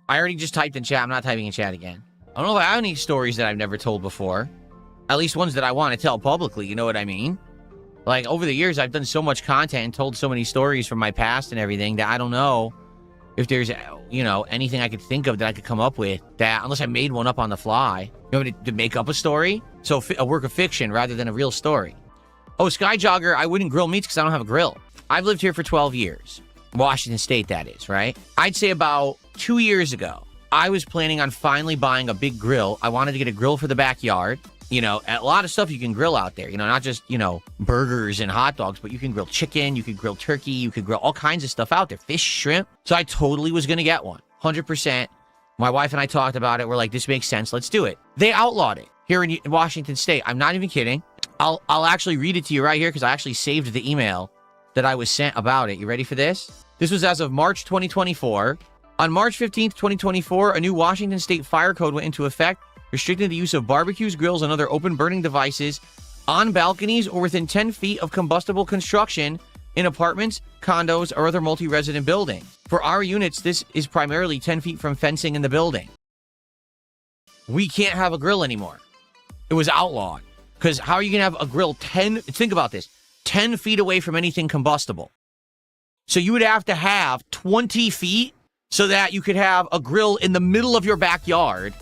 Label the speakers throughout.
Speaker 1: I already just typed in chat. I'm not typing in chat again. I don't know if I have any stories that I've never told before. At least ones that I want to tell publicly, you know what I mean? Like, over the years, I've done so much content and told so many stories from my past and everything that I don't know if there's, you know, anything I could think of that I could come up with that, unless I made one up on the fly. You want me to make up a story? So, a work of fiction rather than a real story. Oh, Sky Jogger, I wouldn't grill meats because I don't have a grill. I've lived here for 12 years. Washington State, that is, right? I'd say about 2 years ago, I was planning on finally buying a big grill. I wanted to get a grill for the backyard. You know, a lot of stuff you can grill out there. You know, not just, you know, burgers and hot dogs, but you can grill chicken, you can grill turkey, you can grill all kinds of stuff out there. Fish, shrimp. So I totally was going to get one. 100%. My wife and I talked about it. We're like, this makes sense. Let's do it. They outlawed it here in Washington State. I'm not even kidding. I'll actually read it to you right here because I actually saved the email that I was sent about it. You ready for this? This was as of March 2024. On March 15th, 2024, a new Washington State fire code went into effect, restricting the use of barbecues, grills, and other open burning devices on balconies or within 10 feet of combustible construction in apartments, condos, or other multi-resident buildings. For our units, this is primarily 10 feet from fencing in the building. We can't have a grill anymore. It was outlawed. Because how are you going to have a grill think about this, 10 feet away from anything combustible? So you would have to have 20 feet so that you could have a grill in the middle of your backyard,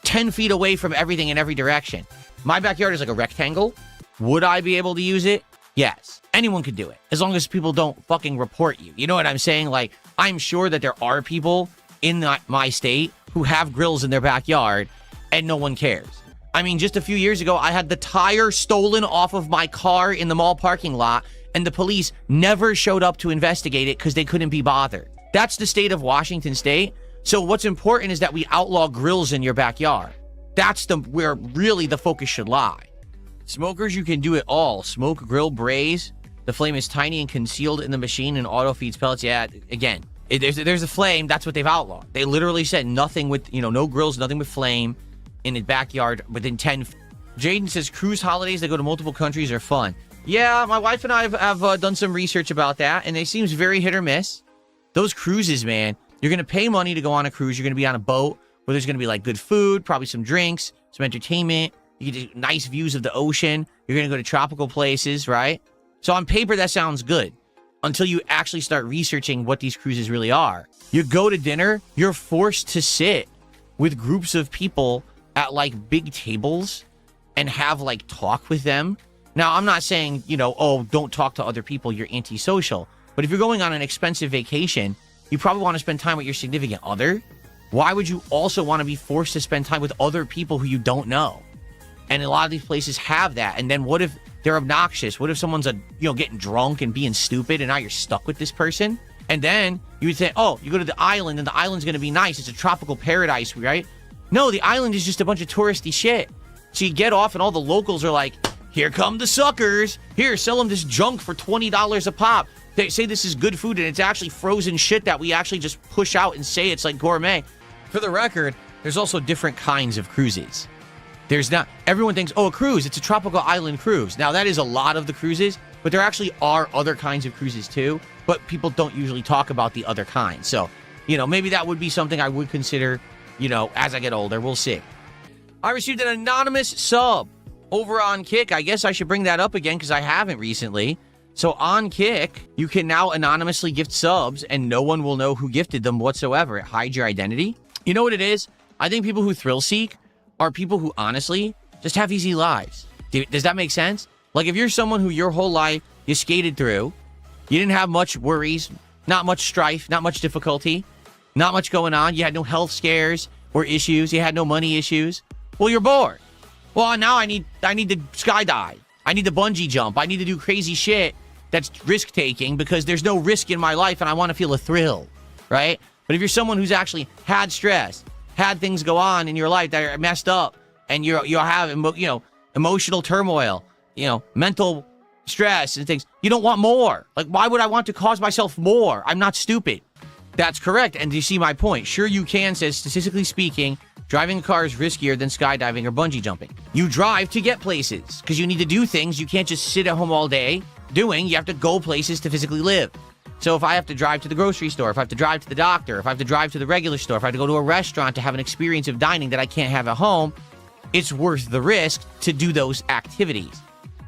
Speaker 1: 10 feet away from everything in every direction. My backyard is like a rectangle. Would I be able to use it? Yes. Anyone could do it, as long as people don't fucking report you. You know what I'm saying? Like, I'm sure that there are people in my state who have grills in their backyard, and no one cares. I mean, just a few years ago, I had the tire stolen off of my car in the mall parking lot, and the police never showed up to investigate it because they couldn't be bothered. That's the state of Washington State. So what's important is that we outlaw grills in your backyard. That's where really the focus should lie. Smokers, you can do it all. Smoke, grill, braise. The flame is tiny and concealed in the machine and auto feeds pellets. Yeah, again, there's a flame. That's what they've outlawed. They literally said nothing with, no grills, nothing with flame in the backyard within 10 feet. Jaden says cruise holidays that go to multiple countries are fun. Yeah, my wife and I have done some research about that, and it seems very hit or miss. Those cruises, man, you're going to pay money to go on a cruise. You're going to be on a boat where there's going to be like good food, probably some drinks, some entertainment. You get nice views of the ocean. You're going to go to tropical places, right? So on paper, that sounds good until you actually start researching what these cruises really are. You go to dinner, you're forced to sit with groups of people at like big tables and have like talk with them. Now, I'm not saying, oh, don't talk to other people. You're antisocial. But if you're going on an expensive vacation, you probably want to spend time with your significant other. Why would you also want to be forced to spend time with other people who you don't know? And a lot of these places have that. And then what if they're obnoxious? What if someone's getting drunk and being stupid and now you're stuck with this person? And then you would say, oh, you go to the island and the island's going to be nice. It's a tropical paradise, right? No, the island is just a bunch of touristy shit. So you get off and all the locals are like, here come the suckers. Here, sell them this junk for $20 a pop. They say this is good food and it's actually frozen shit that we actually just push out and say it's like gourmet. For the record, there's also different kinds of cruises. There's not, everyone thinks, oh, a cruise, it's a tropical island cruise. Now, that is a lot of the cruises, but there actually are other kinds of cruises too, but people don't usually talk about the other kinds. So, maybe that would be something I would consider, as I get older. We'll see. I received an anonymous sub over on Kick. I guess I should bring that up again because I haven't recently. So on Kick, you can now anonymously gift subs and no one will know who gifted them whatsoever. It hides your identity. You know what it is? I think people who thrill seek are people who honestly just have easy lives. Does that make sense? Like if you're someone who your whole life you skated through, you didn't have much worries, not much strife, not much difficulty, not much going on. You had no health scares or issues. You had no money issues. Well, you're bored. Well, now I need to skydive. I need to bungee jump. I need to do crazy shit that's risk-taking because there's no risk in my life and I want to feel a thrill, right? But if you're someone who's actually had stress, had things go on in your life that are messed up, and you're having, emotional turmoil, mental stress and things, you don't want more. Like, why would I want to cause myself more? I'm not stupid. That's correct. And do you see my point? Sure, you can, says, statistically speaking, driving a car is riskier than skydiving or bungee jumping. You drive to get places because you need to do things you can't just sit at home all day doing. You have to go places to physically live. So if I have to drive to the grocery store, if I have to drive to the doctor, if I have to drive to the regular store, if I have to go to a restaurant to have an experience of dining that I can't have at home, it's worth the risk to do those activities.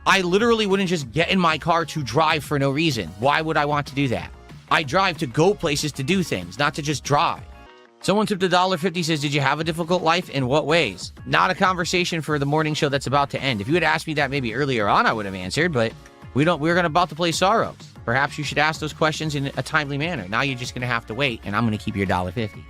Speaker 1: I literally wouldn't just get in my car to drive for no reason. Why would I want to do that? I drive to go places to do things, not to just drive. Someone tipped $1.50, says, did you have a difficult life? In what ways? Not a conversation for the morning show that's about to end. If you had asked me that maybe earlier on, I would have answered, but we're about to play Sorrows. Perhaps you should ask those questions in a timely manner. Now you're just going to have to wait, and I'm going to keep your $1.50.